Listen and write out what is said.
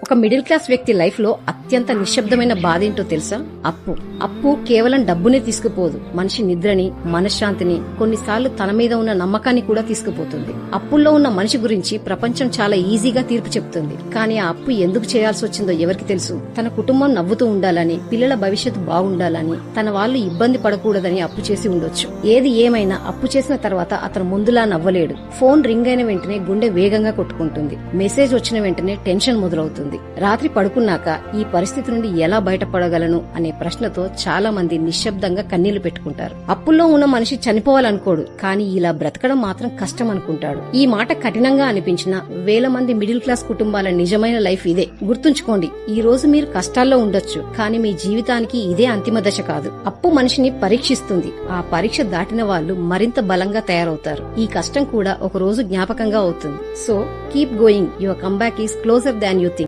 ఒక middle class వ్యక్తి life లో అత్యంత నిశ్శబ్దమైన బాధ ఏంటో తెలుసా? అప్పు కేవలం డబ్బునే తీసుకుపోదు, మనిషి నిద్రని, మనశ్శాంతిని, కొన్నిసార్లు తన మీద ఉన్న నమ్మకాన్ని కూడా తీసుకుపోతుంది. అప్పుల్లో ఉన్న మనిషి గురించి ప్రపంచం చాలా ఈజీగా తీర్పు చెప్తుంది. కానీ ఆ అప్పు ఎందుకు చేయాల్సి వచ్చిందో ఎవరికి తెలుసు? తన కుటుంబం నవ్వుతూ ఉండాలని, పిల్లల భవిష్యత్తు బాగుండాలని, తన వాళ్ళు ఇబ్బంది పడకూడదని అప్పు చేసి ఉండొచ్చు. ఏది ఏమైనా అప్పు చేసిన తర్వాత అతను ముందులా నవ్వలేడు. ఫోన్ రింగ్ అయిన వెంటనే గుండె వేగంగా కొట్టుకుంటుంది. మెసేజ్ వచ్చిన వెంటనే టెన్షన్ మొదలవుతుంది. రాత్రి పడుకున్నాక ఈ పరిస్థితి నుండి ఎలా బయటపడగలను అనే ప్రశ్నతో చాలా మంది నిశ్శబ్దంగా కన్నీళ్లు పెట్టుకుంటారు. అప్పుల్లో ఉన్న మనిషి చనిపోవాలనుకోడు, కానీ ఇలా బ్రతకడం మాత్రం కష్టం అనుకుంటాడు. ఈ మాట కఠినంగా అనిపించినా వేల మంది మిడిల్ క్లాస్ కుటుంబాల నిజమైన లైఫ్ ఇదే. గుర్తుంచుకోండి, ఈ రోజు మీరు కష్టాల్లో ఉండొచ్చు, కానీ మీ జీవితానికి ఇదే అంతిమ దశ కాదు. అప్పు మనిషిని పరీక్షిస్తుంది. ఆ పరీక్ష దాటిన వాళ్ళు మరింత బలంగా తయారవుతారు. ఈ కష్టం కూడా ఒక రోజు జ్ఞాపకంగా అవుతుంది. So keep going, your comeback is closure than you think.